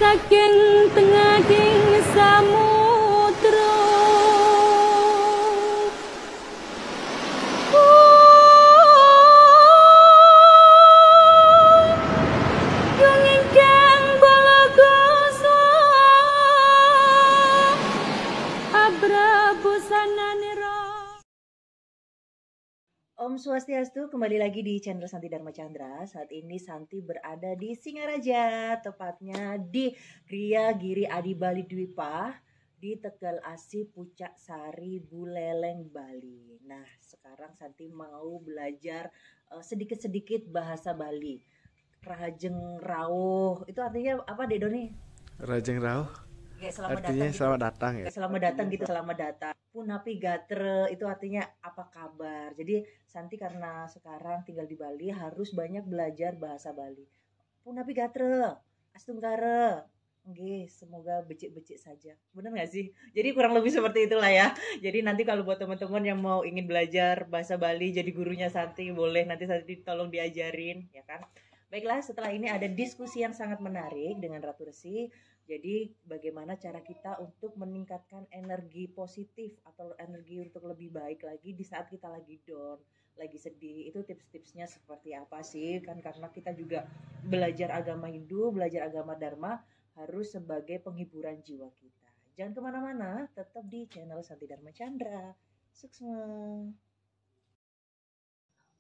saking tengahing samudra. Yungingkang balagoso abrabusananira. Om Swastiastu, kembali lagi di channel Santi Dharma Chandra. Saat ini Santi berada di Singaraja, tepatnya di Gria Giri Adi Bali Dwipa, di Tegal Asih, Pucak Sari, Buleleng, Bali. Nah, sekarang Santi mau belajar sedikit-sedikit bahasa Bali. Rahajeng Rawuh, itu artinya apa, Dek Doni? Rajeng Rauh Kayak selamat artinya datang gitu. selamat datang ya. Selamat datang gitu, selamat datang. Punapi Gatre itu artinya apa kabar. Jadi Santi karena sekarang tinggal di Bali harus banyak belajar bahasa Bali. Punapi Gatre, Astungkare. Oke, semoga becik-becik saja. Bener gak sih? Jadi kurang lebih seperti itulah ya. Jadi nanti kalau buat teman-teman yang mau ingin belajar bahasa Bali jadi gurunya Santi, boleh nanti Santi tolong diajarin, ya kan? Baiklah, setelah ini ada diskusi yang sangat menarik dengan Ratu Resi. Jadi bagaimana cara kita untuk meningkatkan energi positif atau energi untuk lebih baik lagi di saat kita lagi down, lagi sedih. Itu tips-tipsnya seperti apa sih? Kan karena kita juga belajar agama Hindu, belajar agama Dharma harus sebagai penghiburan jiwa kita. Jangan kemana-mana, tetap di channel Santi Dharma Chandra. Sukses.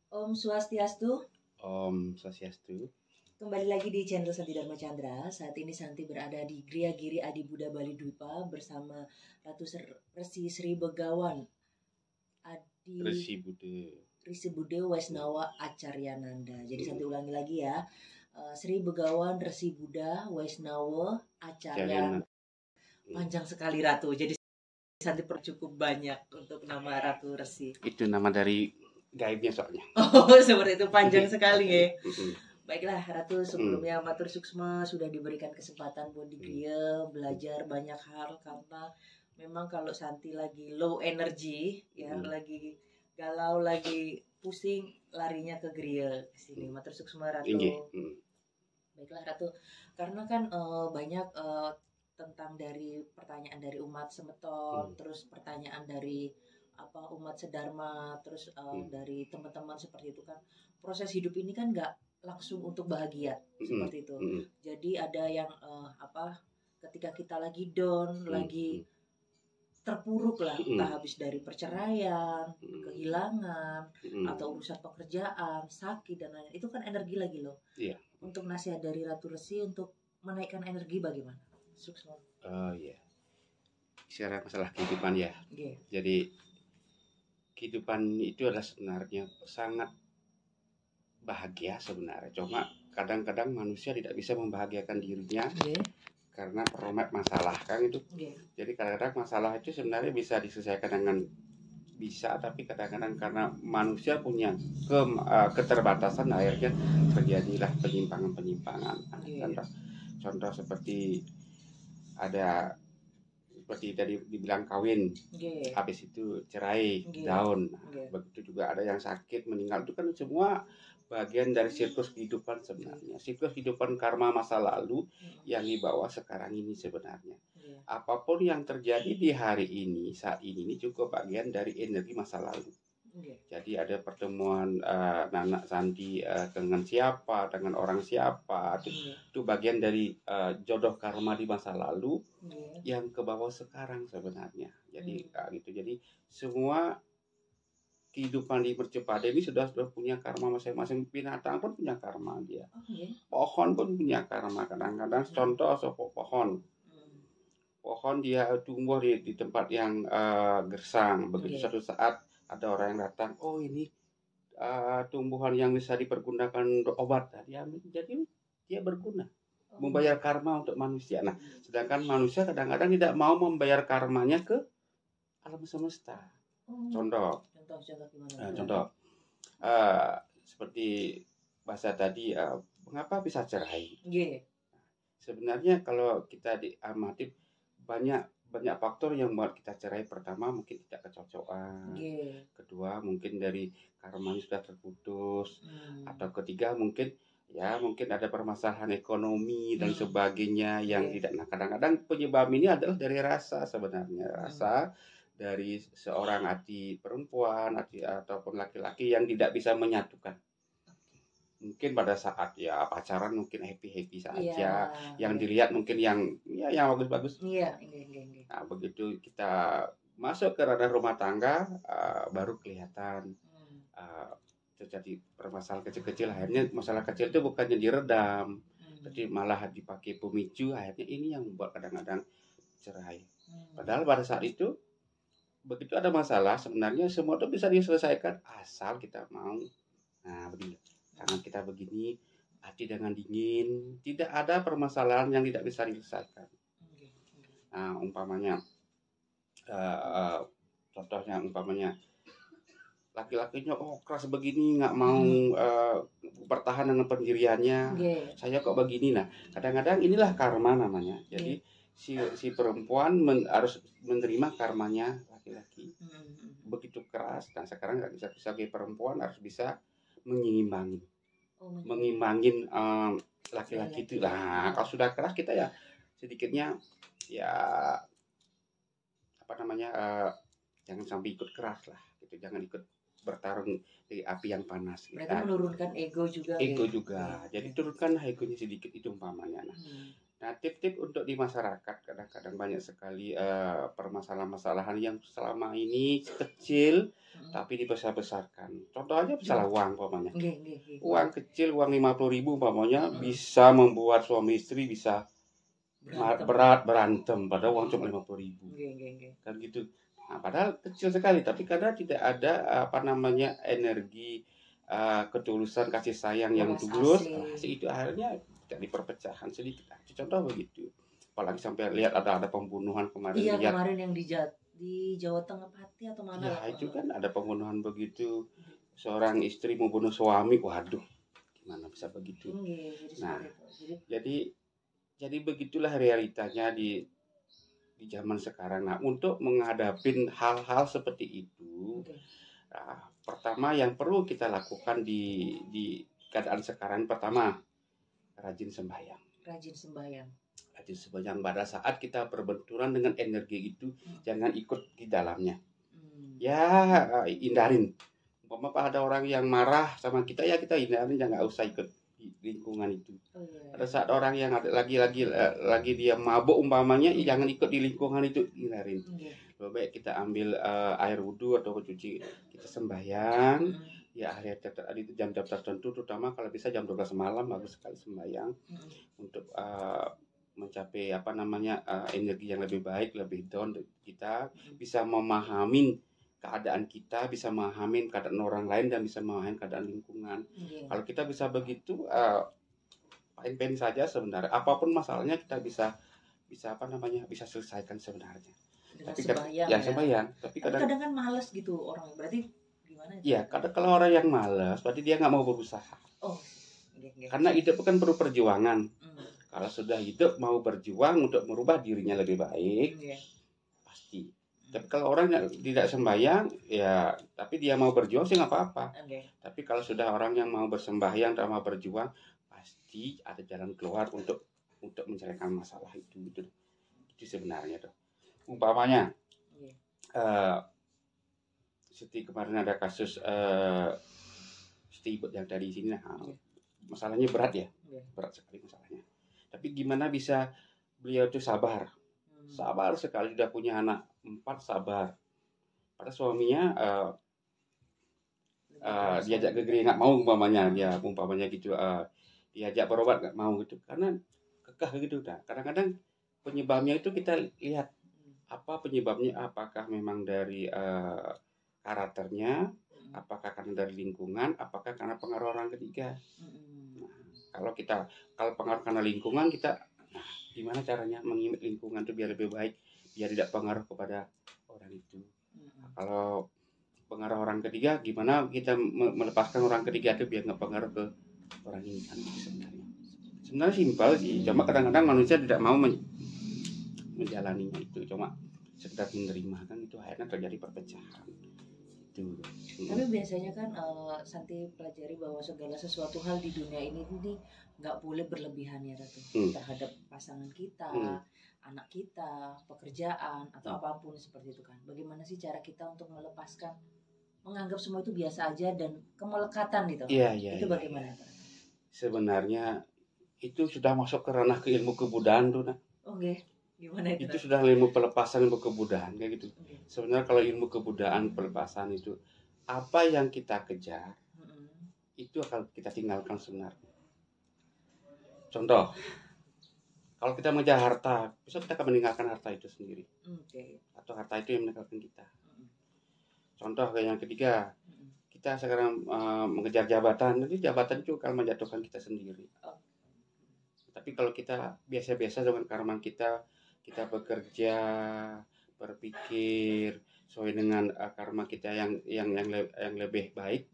Om Swastiastu. Om Swastiastu. Kembali lagi di channel Santi Dharma Chandra. Saat ini Santi berada di Gria Giri Adi Buddha Bali Dwipa bersama Ratu Resi Sri Begawan Adi Resi Bude Waisnawa Acaryananda. Jadi Santi ulangi lagi ya. Sri Begawan Resi Buddha Waisnawa Acaryananda. Panjang sekali Ratu. Jadi Santi cukup banyak untuk nama Ratu Resi. Itu nama dari gaibnya soalnya. Oh, seperti itu, panjang sekali ya. Baiklah Ratu, sebelumnya matur suksma sudah diberikan kesempatan buat di Gria belajar banyak hal karena memang kalau Santi lagi low energy ya, lagi galau, lagi pusing, larinya ke Gria ke sini. Matur suksma Ratu. Baiklah Ratu, karena kan banyak tentang dari pertanyaan dari umat Semeton, terus pertanyaan dari umat sedharma, terus dari teman-teman seperti itu kan. Proses hidup ini kan nggak langsung untuk bahagia seperti itu. Jadi ada yang ketika kita lagi down, lagi terpuruk lah, entah habis dari perceraian, kehilangan, atau urusan pekerjaan, sakit dan lain-lain. Itu kan energi lagi loh. Iya. Untuk nasihat dari Ratu Resi untuk menaikkan energi bagaimana? Sukses. Oh iya. Bicara masalah kehidupan ya. Yeah. Jadi kehidupan itu adalah sebenarnya sangat bahagia sebenarnya. Cuma kadang-kadang manusia tidak bisa membahagiakan dirinya karena perumat masalah kan itu. Jadi kadang-kadang masalah itu sebenarnya bisa diselesaikan dengan bisa, tapi kadang-kadang karena manusia punya keterbatasan akhirnya terjadilah penyimpangan-penyimpangan. Contoh seperti ada seperti tadi dibilang kawin, habis itu cerai, down. Begitu juga ada yang sakit, meninggal. Itu kan semua bagian dari siklus kehidupan sebenarnya. Siklus kehidupan karma masa lalu yang dibawa sekarang ini sebenarnya. Apapun yang terjadi di hari ini, saat ini juga bagian dari energi masa lalu. Jadi ada pertemuan Nana Santi dengan siapa, dengan orang siapa, itu bagian dari jodoh karma di masa lalu yang ke bawah sekarang sebenarnya. Jadi gitu. Jadi semua kehidupan di Percepade ini sudah punya karma masing-masing. Binatang pun punya karma dia. Pohon pun punya karma. Kadang-kadang contoh pohon. Pohon dia tumbuh di tempat yang gersang. Begitu suatu saat ada orang yang datang, oh ini tumbuhan yang bisa dipergunakan untuk obat. Jadi dia berguna, membayar karma untuk manusia. Nah, sedangkan manusia kadang-kadang tidak mau membayar karmanya ke alam semesta. Contoh seperti bahasa tadi, mengapa bisa cerai? Sebenarnya kalau kita diamati banyak faktor yang membuat kita cerai. Pertama mungkin tidak kecocokan, kedua mungkin dari karmanya sudah terputus, atau ketiga mungkin ya mungkin ada permasalahan ekonomi dan sebagainya yang tidak. Nah, kadang-kadang penyebab ini adalah dari rasa sebenarnya, rasa dari seorang hati perempuan, hati ataupun laki-laki yang tidak bisa menyatukan. Mungkin pada saat ya pacaran mungkin happy saja, yang dilihat mungkin yang bagus-bagus. Nah, begitu kita masuk ke ranah rumah tangga, baru kelihatan terjadi permasalahan kecil-kecil. Akhirnya masalah kecil itu bukannya diredam, tapi malah dipakai pemicu. Akhirnya ini yang membuat kadang-kadang cerai. Padahal pada saat itu begitu ada masalah, sebenarnya semua itu bisa diselesaikan asal kita mau. Nah, begini, tangan kita begini, hati dengan dingin, tidak ada permasalahan yang tidak bisa diselesaikan. Nah, umpamanya, contohnya umpamanya laki-lakinya keras begini, nggak mau bertahan dengan pendiriannya, saya kok begini. Nah, kadang-kadang inilah karma namanya. Jadi si perempuan harus menerima karmanya laki-laki. Begitu keras. Nah, sekarang nggak bisa sebagai perempuan harus bisa mengimbangi, mengimbangin laki-laki itu. Nah, kalau sudah keras kita ya sedikitnya ya jangan sampai ikut keras lah, gitu. Jangan ikut bertarung di api yang panas. Berarti menurunkan ego juga. Jadi turunkan egonya sedikit, itu umpamanya. Nah, tip-tip untuk di masyarakat, kadang-kadang banyak sekali permasalahan-masalahan yang selama ini kecil tapi dibesar-besarkan. Contoh aja misalnya uang umpamanya. Uang kecil, uang 50.000 umpamanya bisa membuat suami istri bisa berantem pada uang cuma 50.000. Kan gitu. Nah, padahal kecil sekali, tapi karena tidak ada energi ketulusan kasih sayang yang tulus, itu akhirnya jadi perpecahan sedikit. Contoh begitu. Apalagi sampai lihat ada pembunuhan kemarin. Kemarin yang di Jawa Tengah Pati atau mana? Ya, itu kan ada pembunuhan begitu. Seorang istri membunuh suami, waduh, gimana bisa begitu? Nah, jadi begitulah realitanya di zaman sekarang. Nah, untuk menghadapi hal-hal seperti itu, pertama yang perlu kita lakukan di keadaan sekarang, pertama rajin sembahyang. Pada saat kita berbenturan dengan energi itu, jangan ikut di dalamnya. Ya, hindarin. Umpama ada orang yang marah sama kita, ya kita hindarin, jangan usah ikut di lingkungan itu. Pada saat orang yang lagi dia mabuk umpamanya, jangan ikut di lingkungan itu, hindarin. Lebih baik kita ambil air wudhu atau cuci, kita sembahyang. Ya, hari itu jam tertentu, terutama kalau bisa jam 12 malam, bagus sekali sembahyang untuk mencapai energi yang lebih baik, lebih down. Kita bisa memahami keadaan kita, bisa memahami keadaan orang lain, dan bisa memahami keadaan lingkungan. Kalau kita bisa begitu, pain-pain saja sebenarnya. Apapun masalahnya kita bisa selesaikan sebenarnya. Sembahyang. Tapi kadang kan malas gitu orang. Berarti gimana? Iya, kalau orang yang malas, berarti dia nggak mau berusaha. Karena hidup kan perlu perjuangan. Kalau sudah hidup mau berjuang untuk merubah dirinya lebih baik, pasti. Tapi kalau orang tidak sembahyang, ya tapi dia mau berjuang sih nggak apa-apa. Tapi kalau sudah orang yang mau bersembahyang dan mau berjuang, pasti ada jalan keluar untuk menyelesaikan masalah itu. Itu sebenarnya tuh. Umpamanya, seperti kemarin ada kasus Steve yang dari sini, masalahnya berat ya, berat sekali masalahnya. Tapi gimana bisa beliau itu sabar sekali, sudah punya anak 4, sabar. Pada suaminya diajak ke gereja nggak mau umpamanya, gitu, diajak berobat nggak mau gitu, karena kekeh gitu. Nah, kadang-kadang penyebabnya itu kita lihat apa penyebabnya, apakah memang dari karakternya, apakah karena dari lingkungan, apakah karena pengaruh orang ketiga. Nah, kalau pengaruh karena lingkungan, kita gimana caranya mengimit lingkungan itu biar lebih baik, biar tidak pengaruh kepada orang itu. Kalau pengaruh orang ketiga, gimana kita melepaskan orang ketiga itu biar nggak pengaruh ke orang ini. Sebenarnya simpel sih, cuma kadang-kadang manusia tidak mau menjalaninya itu, cuma sekedar menerima, kan itu akhirnya terjadi perpecahan. itu. Tapi biasanya kan Santi pelajari bahwa segala sesuatu hal di dunia ini nggak boleh berlebihan ya Ratu, terhadap pasangan kita, anak kita, pekerjaan atau apapun seperti itu kan. Bagaimana sih cara kita untuk melepaskan, menganggap semua itu biasa aja dan kemelekatan gitu? Itu bagaimana? Ya. Sebenarnya itu sudah masuk ke ranah ke ilmu kebudayaan tuh, nah. Oke. Gimana itu? Itu sudah ilmu pelepasan, ilmu kebudayaan kayak gitu. Sebenarnya kalau ilmu kebudayaan pelepasan itu apa yang kita kejar itu akan kita tinggalkan sebenarnya. Contoh, kalau kita mengejar harta, bisa kita akan meninggalkan harta itu sendiri. Atau harta itu yang meninggalkan kita. Contoh kayak yang ketiga, kita sekarang mengejar jabatan, nanti jabatan itu akan menjatuhkan kita sendiri. Tapi kalau kita biasa-biasa dengan karma kita bekerja, berpikir sesuai dengan karma kita yang lebih baik.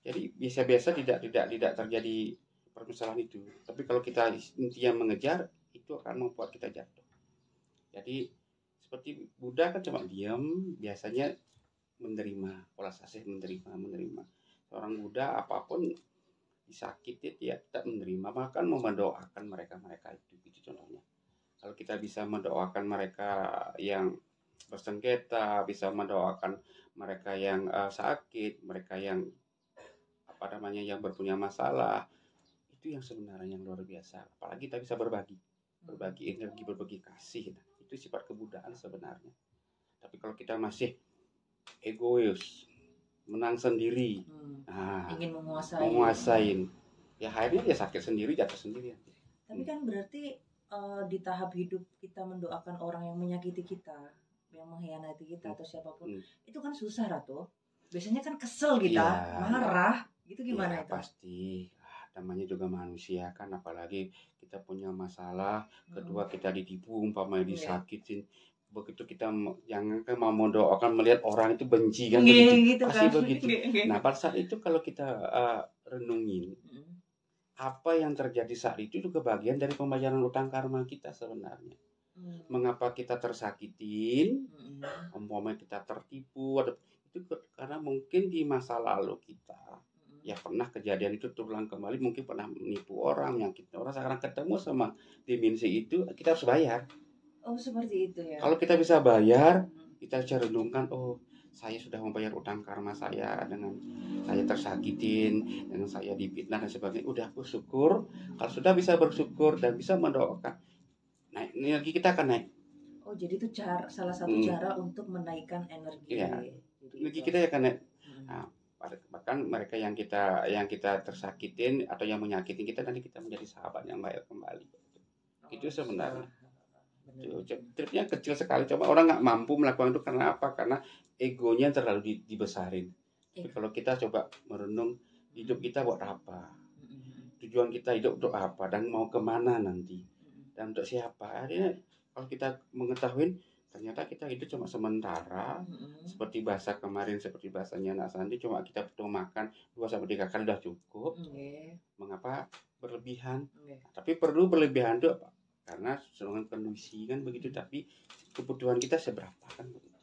Jadi biasa-biasa tidak terjadi permasalahan itu. Tapi kalau kita intinya mengejar, itu akan membuat kita jatuh. Jadi seperti Buddha kan cuma diam, biasanya menerima, polas asih menerima. Seorang Buddha apapun disakiti dia tidak menerima, bahkan mau mendoakan mereka itu contohnya. Kalau kita bisa mendoakan mereka yang bersengketa, bisa mendoakan mereka yang sakit, mereka yang yang berpunya masalah, itu yang sebenarnya yang luar biasa. Apalagi kita bisa berbagi energi, berbagi kasih. Nah, itu sifat kebudayaan sebenarnya. Tapi kalau kita masih egois, menang sendiri, ingin menguasain, ya akhirnya dia sakit sendiri, jatuh sendiri. Tapi kan berarti di tahap hidup kita mendoakan orang yang menyakiti kita, yang mengkhianati kita atau siapapun, itu kan susah Ratu. Biasanya kan kesel kita, marah, gitu gimana itu? Pasti, namanya juga manusia kan, apalagi kita punya masalah, kedua kita ditipu, umpamanya disakitin. Begitu kita jangan kan mau mendoakan melihat orang itu benci kan, begitu, pasti kan? Begitu. Nah pada saat itu kalau kita renungin apa yang terjadi saat itu juga bagian dari pembayaran utang karma kita sebenarnya. Mengapa kita tersakitin, umpamanya kita tertipu, itu karena mungkin di masa lalu kita ya pernah kejadian itu terulang kembali, mungkin pernah menipu orang, menyakiti orang, sekarang ketemu sama dimensi itu kita harus bayar. Oh seperti itu ya. Kalau kita bisa bayar, kita bisa renungkan, oh saya sudah membayar utang karma saya dengan saya tersakitin, dengan saya difitnah dan sebagainya. Udah bersyukur. Kalau sudah bisa bersyukur dan bisa mendoakan, naik energi kita akan naik. Oh jadi itu salah satu cara untuk menaikkan energi. Ya, energi kita akan naik. Nah, bahkan mereka yang kita tersakitin atau yang menyakitin kita, nanti kita menjadi sahabat yang baik kembali. Itu sebenarnya. Tripnya kecil sekali, coba orang nggak mampu melakukan itu karena apa? Karena egonya terlalu dibesarin. Tapi kalau kita coba merenung hidup kita buat apa, tujuan kita hidup untuk apa, dan mau kemana nanti, dan untuk siapa. Akhirnya kalau kita mengetahui ternyata kita hidup cuma sementara, seperti bahasa kemarin, seperti bahasanya Nak Santi, cuma kita butuh makan 2-3 kali udah cukup. Mengapa berlebihan? Tapi perlu berlebihan itu apa? Karena dengan kondisi kan begitu, tapi kebutuhan kita seberapa kan begitu.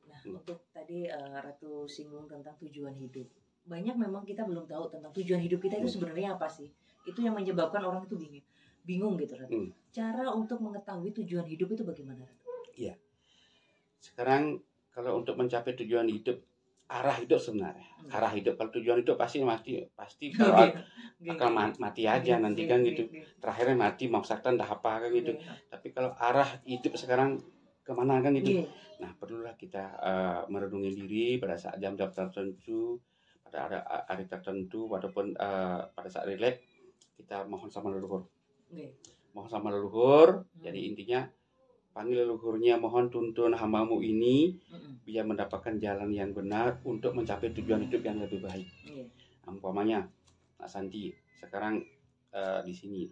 Nah, untuk tadi Ratu singgung tentang tujuan hidup. Banyak memang kita belum tahu tentang tujuan hidup kita itu sebenarnya apa sih? Itu yang menyebabkan orang itu bingung gitu Ratu. Cara untuk mengetahui tujuan hidup itu bagaimana Ratu? Iya. Sekarang kalau untuk mencapai tujuan hidup, arah hidup sebenarnya. Arah hidup, kalau tujuan hidup pasti kalau akan mati aja nanti kan gitu. Terakhirnya mati, mau saktan dah apa kan gitu. Tapi kalau arah hidup sekarang kemana kan gitu. Nah perlulah kita merenungi diri pada saat jam-jam tertentu, pada hari tertentu, ataupun pada saat rileks kita mohon sama leluhur. Mohon sama leluhur. Jadi intinya panggil leluhurnya, mohon tuntun hambamu ini biar mendapatkan jalan yang benar untuk mencapai tujuan hidup yang lebih baik. Umpamanya Nak Santi sekarang di sini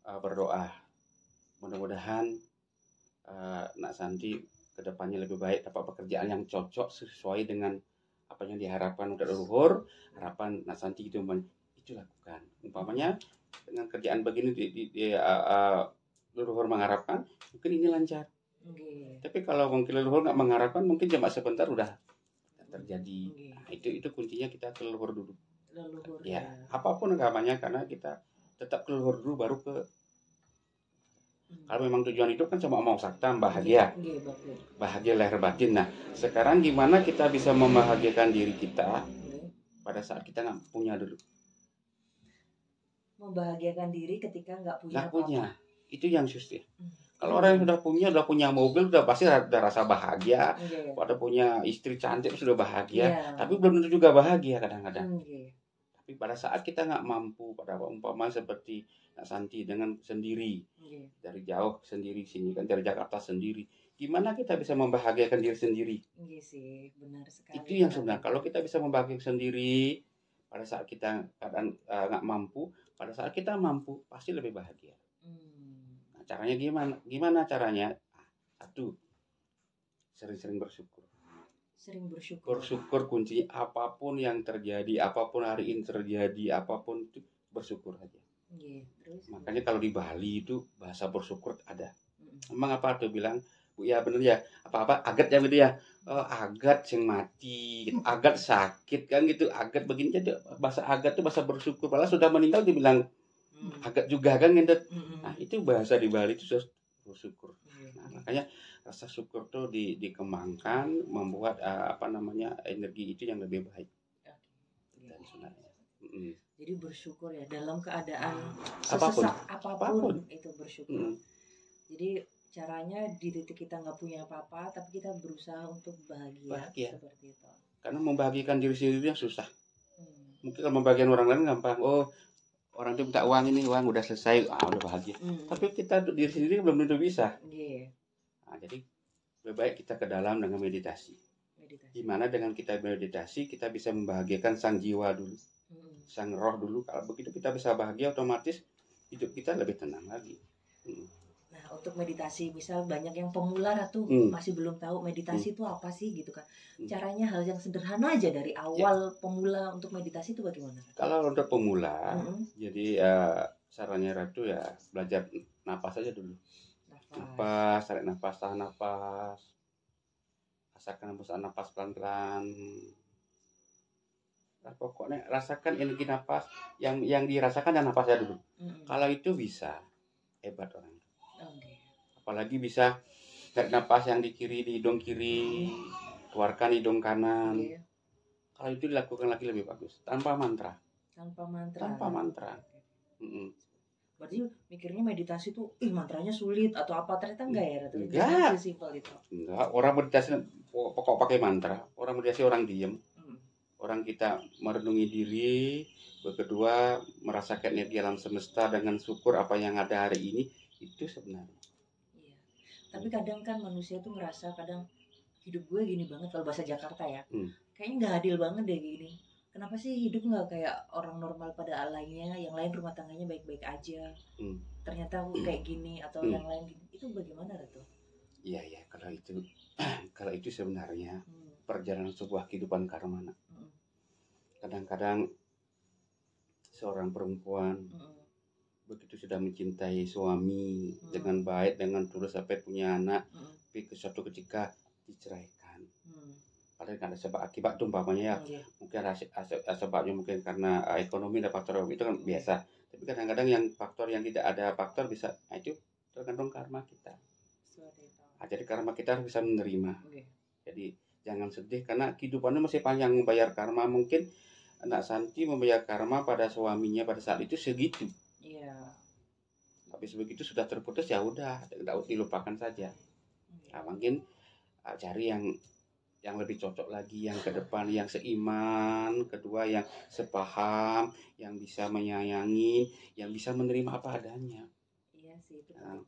berdoa, mudah-mudahan Nak Santi kedepannya lebih baik, dapat pekerjaan yang cocok sesuai dengan apa yang diharapkan untuk leluhur. Harapan Nak Santi itu lakukan. Umpamanya dengan kerjaan begini leluhur mengharapkan, mungkin ini lancar. Tapi kalau mungkin leluhur nggak mengharapkan, mungkin cuma sebentar udah terjadi. Oke. Nah, itu kuncinya kita ke leluhur dulu. Leluhur Ya, apapun agamanya, karena kita tetap ke leluhur dulu baru ke. Kalau memang tujuan itu kan cuma mau saktam bahagia, bahagia lahir batin. Nah, sekarang gimana kita bisa membahagiakan diri kita pada saat kita nggak punya dulu? Membahagiakan diri ketika nggak punya Nggak punya, apa-apa. itu yang susah. Kalau orang yang udah punya mobil, udah pasti ada rasa bahagia. Pada punya istri cantik sudah bahagia, tapi belum tentu juga bahagia kadang-kadang. Tapi pada saat kita nggak mampu, pada umpama seperti Nak Santi dengan sendiri, dari jauh sendiri sini kan, dari Jakarta sendiri, gimana kita bisa membahagiakan diri sendiri? Iya sih, benar sekali. Itu yang sebenarnya. Kalau kita bisa membahagiakan sendiri, pada saat kita kadang nggak mampu, pada saat kita mampu pasti lebih bahagia. Nah, caranya gimana? Gimana caranya? Satu, sering-sering bersyukur. Sering bersyukur. Bersyukur kuncinya, apapun yang terjadi, apapun hari ini terjadi, apapun itu bersyukur aja. Terus? Makanya kalau di Bali itu bahasa bersyukur ada. Emang apa tuh bilang? Bu ya bener ya. Apa-apa agat ya gitu ya. Agat yang mati, agat sakit kan gitu. Agat begini jadi bahasa agat tuh bahasa bersyukur. Padahal sudah meninggal dibilang agat juga kan gitu. Nah, itu bahasa di Bali itu bersyukur. Nah, makanya rasa syukur tuh dikembangkan, membuat energi itu yang lebih baik. Dan sebenarnya. Jadi bersyukur ya dalam keadaan apapun itu bersyukur. Jadi caranya di titik kita nggak punya apa-apa, tapi kita berusaha untuk bahagia. Seperti itu. Karena membahagiakan diri sendiri yang susah. Mungkin kalau membahagiakan orang lain gampang. Oh, orang itu minta uang ini, uang udah selesai, udah bahagia. Tapi kita diri sendiri belum tentu bisa. Nah, jadi lebih baik kita ke dalam dengan meditasi. Gimana dengan kita meditasi, kita bisa membahagiakan sang jiwa dulu, sang roh dulu. Kalau begitu kita bisa bahagia, otomatis hidup kita lebih tenang lagi. Nah, untuk meditasi, misal banyak yang pemula Ratu masih belum tahu meditasi itu apa sih gitu kan. Caranya hal yang sederhana aja dari awal pemula untuk meditasi itu bagaimana? Kalau untuk pemula, jadi sarannya Ratu ya belajar napas aja dulu. Napas, tarik napas, tahan napas. Rasakan hembusan napas pelan-pelan. Nah, pokoknya rasakan energi napas yang dirasakan dan napasnya dulu. Kalau itu bisa, hebat orang. Apalagi bisa tarik napas yang di kiri, di hidung kiri, keluarkan hidung kanan. Kalau itu dilakukan lagi lebih bagus, tanpa mantra. Berarti mikirnya meditasi tuh mantranya sulit atau apa, ternyata enggak ya Ratu? Enggak. Sesimpel itu. Enggak, orang meditasi pokok pakai mantra. Orang meditasi orang diem. Orang kita merenungi diri, kedua merasakan energi alam semesta dengan syukur apa yang ada hari ini, itu sebenarnya. Tapi kadang kan manusia tuh ngerasa kadang hidup gue gini banget, kalau bahasa Jakarta ya. Kayaknya nggak adil banget deh gini. Kenapa sih hidup nggak kayak orang normal pada lainnya, yang lain rumah tangganya baik-baik aja. Ternyata kayak gini atau yang lain gini. Itu bagaimana Ratu? Iya, kalau itu sebenarnya perjalanan sebuah kehidupan karma. Kadang-kadang seorang perempuan begitu sudah mencintai suami dengan baik, dengan tulus sampai punya anak, tapi ke suatu ketika diceraikan. Padahal ada sebab akibat tuh umpamanya ya. Mungkin sebabnya mungkin karena ekonomi dan faktor itu kan biasa. Tapi kadang-kadang yang faktor yang tidak ada faktor bisa, itu tergantung karma kita. Jadi karma kita harus bisa menerima. Jadi jangan sedih karena kehidupannya masih panjang membayar karma. Mungkin Nak Santi membayar karma pada suaminya pada saat itu segitu. Tapi sebegitu sudah terputus ya udah, dilupakan saja. Nah, mungkin cari yang lebih cocok lagi, yang ke depan, yang seiman, kedua yang sepaham, yang bisa menyayangi, yang bisa menerima apa adanya. Iya sih, betul. Nah,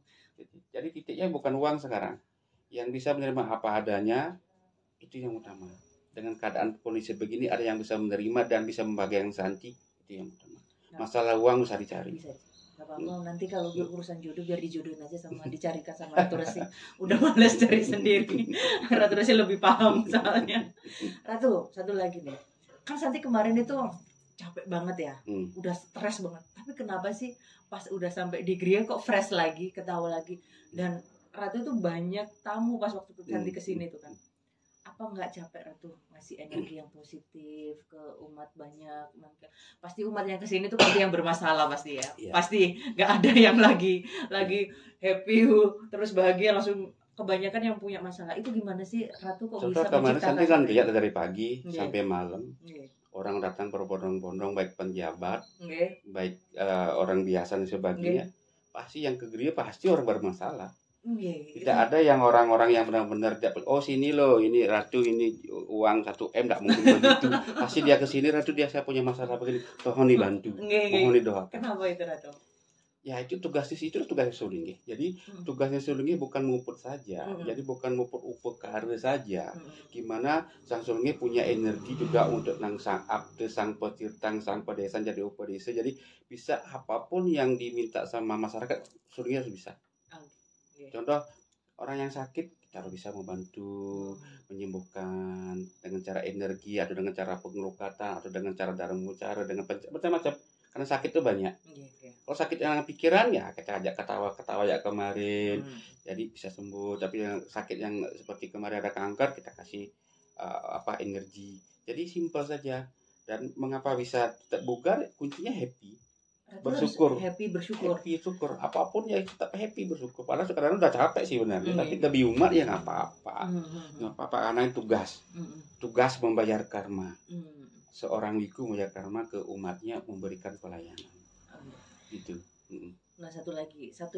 jadi titiknya bukan uang sekarang. Yang bisa menerima apa adanya itu yang utama. Dengan keadaan kondisi begini ada yang bisa menerima dan bisa membahagiakan Santi, itu yang utama. Masalah uang usah dicari. Gak apa-apa, nanti kalau gue urusan jodoh biar dijodohin aja sama dicarikan sama Ratu Resi. Udah males cari sendiri. Ratu Resi lebih paham soalnya. Ratu, satu lagi nih. Kan Santi kemarin itu capek banget ya. Udah stres banget. Tapi kenapa sih pas udah sampai di Gria kok fresh lagi, ketawa lagi. Dan Ratu itu banyak tamu pas waktu Santi kesini tuh kan. apa nggak capek Ratu ngasih energi yang positif ke umat banyak? Pasti umat yang kesini tuh pasti yang bermasalah pasti ya. Iya. Pasti nggak ada yang lagi happy terus bahagia, langsung kebanyakan yang punya masalah. Itu gimana sih Ratu kok Contoh bisa kemarin menciptakan Santi kan seperti lihat itu? dari pagi Nggih. sampai malam. Nggih. Orang datang berbondong-bondong, baik penjabat, Nggih. baik orang biasa dan sebagainya. Pasti yang ke gereja pasti orang bermasalah. Nggih. Tidak ada yang orang-orang yang benar-benar dapat, oh sini loh, ini Ratu, ini uang 1 M, tidak mungkin begitu. Pasti dia ke sini, Ratu, dia saya punya masalah begini, mohon dibantu, mohon didoakan. Kenapa itu Ratu? Ya itu tugasnya itu tugasnya Sulinggi. Jadi tugasnya Sulinggi bukan muput saja. Jadi bukan muput upekare saja. Gimana Sang Sulinggi punya energi juga untuk nang sang abde, sang petirtang, sang pedesan jadi upedesa. Jadi bisa apapun yang diminta sama masyarakat, Sulinggi harus bisa. Contoh orang yang sakit kita harus bisa membantu menyembuhkan dengan cara energi atau dengan cara pengelukatan atau dengan cara darah dengan macam-macam. Karena sakit itu banyak. Kalau sakit yang pikiran ya kita ajak ketawa ya kemarin, jadi bisa sembuh. Tapi yang sakit yang seperti kemarin ada kanker kita kasih energi. Jadi simpel saja. Dan mengapa bisa tetap bugar? Kuncinya happy. Bersyukur. Happy bersyukur. Apapun ya tetap happy bersyukur. Padahal sekarang udah capek sih benar. Tapi lebih umat ya nggak apa-apa. Nggak apa-apa karena itu tugas membayar karma. Seorang wiku membayar karma ke umatnya memberikan pelayanan. Gitu. Nah satu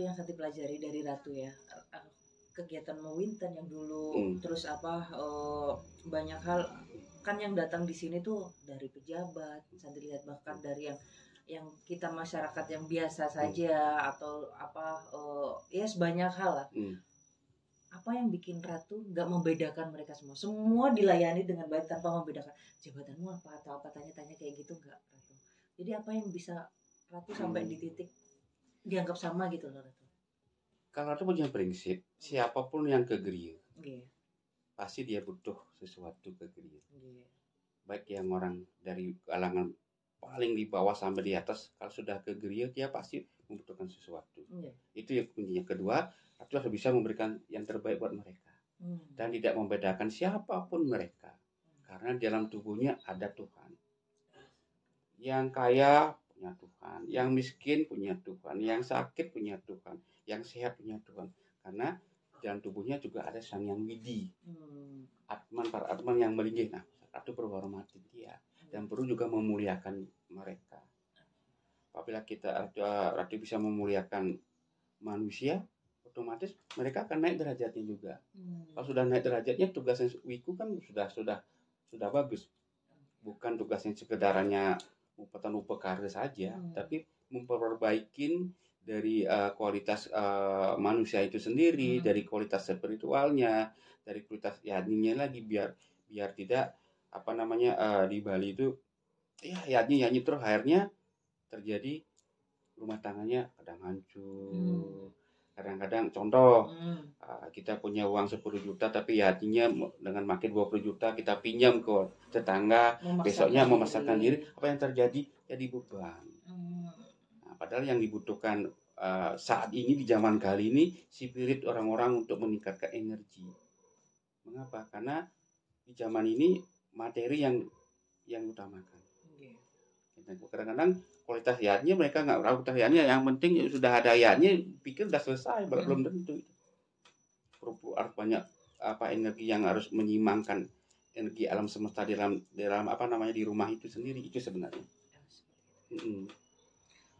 yang Santi pelajari dari Ratu ya, kegiatan Mewinten yang dulu, terus banyak hal kan yang datang di sini tuh dari pejabat, Santi lihat bahkan dari yang kita masyarakat yang biasa saja atau ya sebanyak hal lah. Apa yang bikin Ratu nggak membedakan mereka semua dilayani dengan baik tanpa membedakan jabatanmu apa atau apa, tanya-tanya kayak gitu nggak Ratu? Jadi apa yang bisa Ratu sampai di titik dianggap sama gitu loh Ratu? Kalau Ratu punya prinsip, siapapun yang ke gereja, pasti dia butuh sesuatu ke gereja. Baik yang orang dari kalangan paling di bawah sampai di atas, kalau sudah ke gereja dia pasti membutuhkan sesuatu. Itu yang kuncinya. Kedua, Ratu harus bisa memberikan yang terbaik buat mereka dan tidak membedakan siapapun mereka, karena dalam tubuhnya ada Tuhan. Yang kaya punya Tuhan, yang miskin punya Tuhan, yang sakit punya Tuhan, yang sehat punya Tuhan. Karena dalam tubuhnya juga ada Sang Yang Widi, para Atman yang melinggih. Nah, Ratu perlu hormati dia dan perlu juga memuliakan mereka. Apabila Ratu bisa memuliakan manusia, otomatis mereka akan naik derajatnya juga. Kalau sudah naik derajatnya, tugasnya wiku kan sudah bagus. Bukan tugasnya sekedarannya upekare saja, tapi memperbaikin dari kualitas manusia itu sendiri, dari kualitas spiritualnya, dari kualitas yadninya lagi, biar tidak di Bali itu ya yadni terus akhirnya terjadi rumah tangganya kadang hancur. Kadang-kadang contoh kita punya uang 10 juta tapi yadninya dengan makin 20 juta kita pinjam ke tetangga, besoknya memasakkan diri, apa yang terjadi? Jadi beban. Nah, padahal yang dibutuhkan saat ini di zaman kali ini spirit orang-orang untuk meningkatkan energi. Mengapa? Karena di zaman ini materi yang utamakan. Kadang-kadang kualitas yadnya mereka nggak tahu kualitas yadnya, yang penting sudah ada yadnya, pikir sudah selesai, belum tentu. Perlu banyak energi yang harus menyimbangkan energi alam semesta dalam di rumah itu sendiri, itu sebenarnya.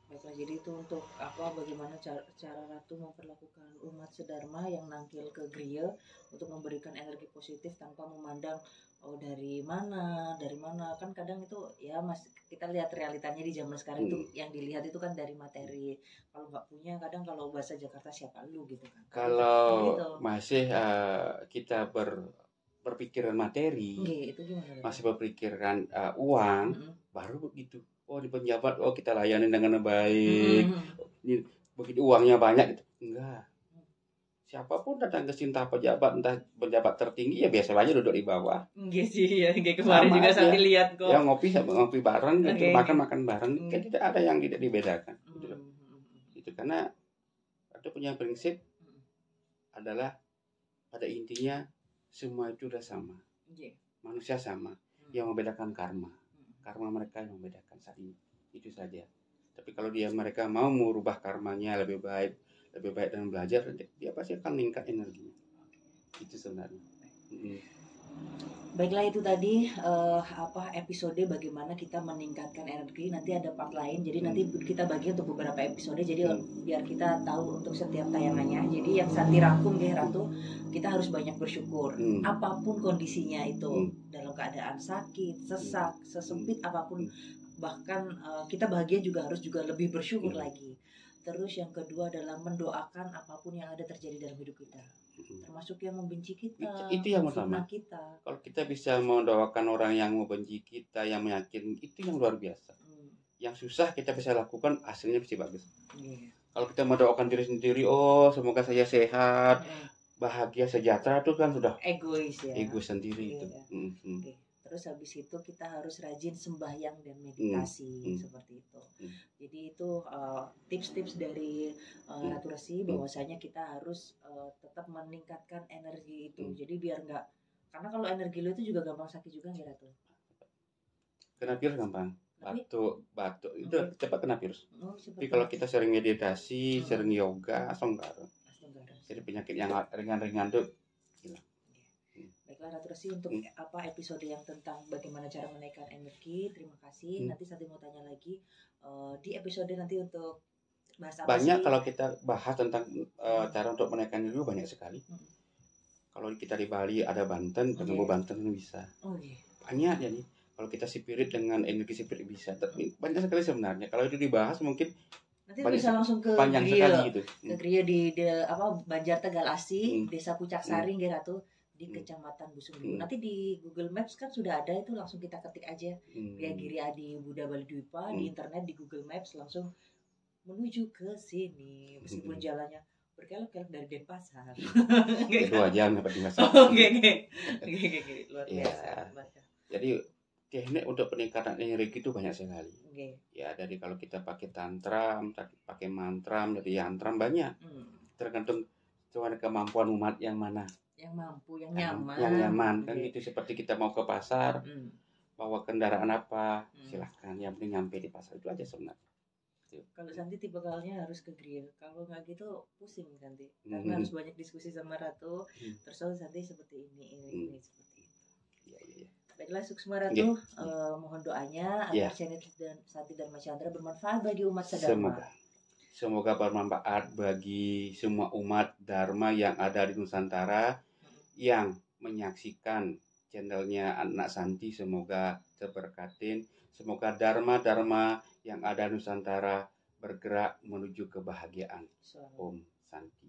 Baiklah, jadi itu untuk bagaimana cara Ratu memperlakukan umat sedharma yang nangkil ke gereja untuk memberikan energi positif tanpa memandang dari mana kan kadang itu ya kita lihat realitanya di zaman sekarang itu yang dilihat itu kan dari materi. Kalau nggak punya kadang kalau bahasa Jakarta siapa lu gitu kan. Kalau gitu. Masih kita berpikiran materi, itu gimana, masih berpikiran uang, baru begitu. Oh di penjabat, kita layani dengan baik. Ini begitu uangnya banyak gitu. Enggak. Siapapun datang ke Sinta pejabat, entah pejabat tertinggi ya biasa aja duduk di bawah. Iya sih ya, kayak kemarin juga Santi lihat kok. Ya ngopi bareng, gitu, makan bareng. Kan tidak ada yang tidak dibedakan. Gitu. Itu karena ada punya prinsip adalah pada intinya semua itu udah sama. Iya. Manusia sama. Yang membedakan karma. Karma mereka yang membedakan saat ini. Itu saja. Tapi kalau mereka mau merubah karmanya lebih baik dan belajar, dia pasti akan meningkat energinya. Itu sebenarnya. Baiklah, itu tadi episode bagaimana kita meningkatkan energi. Nanti ada part lain, jadi nanti kita bagi untuk beberapa episode, jadi biar kita tahu untuk setiap tayangannya. Jadi yang Santi rangkum ya Ratu, kita harus banyak bersyukur apapun kondisinya itu, dalam keadaan sakit, sesak, sesempit apapun, bahkan kita bahagia juga harus lebih bersyukur lagi. Terus yang kedua adalah mendoakan apapun yang ada terjadi dalam hidup kita, termasuk yang membenci kita, itu yang utama kita. Kalau kita bisa mendoakan orang yang membenci kita, yang menyakiti, itu yang luar biasa. Yang susah kita bisa lakukan, hasilnya pasti bagus. Kalau kita mendoakan diri sendiri, oh semoga saya sehat, bahagia, sejahtera, itu kan sudah egois ya, egois sendiri itu. Terus habis itu kita harus rajin sembahyang dan meditasi seperti itu. Jadi itu tips-tips dari Ratu Resi, bahwasanya kita harus tetap meningkatkan energi itu. Jadi biar nggak, karena kalau energi lu itu juga gampang sakit juga nggak Ratu? Kena virus gampang. Batuk itu cepat kena virus. Tapi kalau kita sering meditasi, sering yoga, asonggar. Jadi penyakit yang ringan-ringan tuh hilang. Baiklah Ratu Resi, untuk episode yang tentang bagaimana cara menaikkan energi, terima kasih. Nanti Santi mau tanya lagi di episode nanti untuk bahas apa banyak sih? Kalau kita bahas tentang cara untuk menaikkan energi banyak sekali. Kalau kita di Bali ada Banten, ketemu Banten bisa. Banyak jadi. Kalau kita spirit dengan energi spirit bisa. Tapi banyak sekali sebenarnya. Kalau itu dibahas mungkin nanti bisa langsung ke panjang sekali gitu. Ke Gria di Banjar Tegal Asi, Desa Pucak Sari Ratu, di Kecamatan Busung. Nanti di Google Maps kan sudah ada, itu langsung kita ketik aja Gria Giri Adi Buddha Bali Dwipa di internet, di Google Maps langsung menuju ke sini, meskipun jalannya berkelok-kelok dari Denpasar. 2 jam dapat di Masar. Oke. Luar biasa. Jadi teknik untuk peningkatan energi itu banyak sekali. Ya dari kalau kita pakai tantram, pakai mantram, dari yantram banyak. Tergantung kemampuan umat yang mana. Yang mampu, yang nyaman. Yang nyaman kan gitu. Seperti kita mau ke pasar, bawa kendaraan apa, silahkan. Yang penting nyampe di pasar, itu aja sebenarnya. Kalau Santi tipe kalanya harus ke grill. Kalau nggak gitu pusing Santi. Karena harus banyak diskusi sama Ratu. Terus Santi seperti ini seperti itu. Iya. Baiklah Suksma Ratu, mohon doanya agar channel Santi dan Mas Chandra bermanfaat bagi umat sedharma. Semoga bermanfaat bagi semua umat Dharma yang ada di Nusantara yang menyaksikan channelnya Anak Santi. Semoga terberkatin. Semoga Dharma yang ada di Nusantara bergerak menuju kebahagiaan. Om Santi.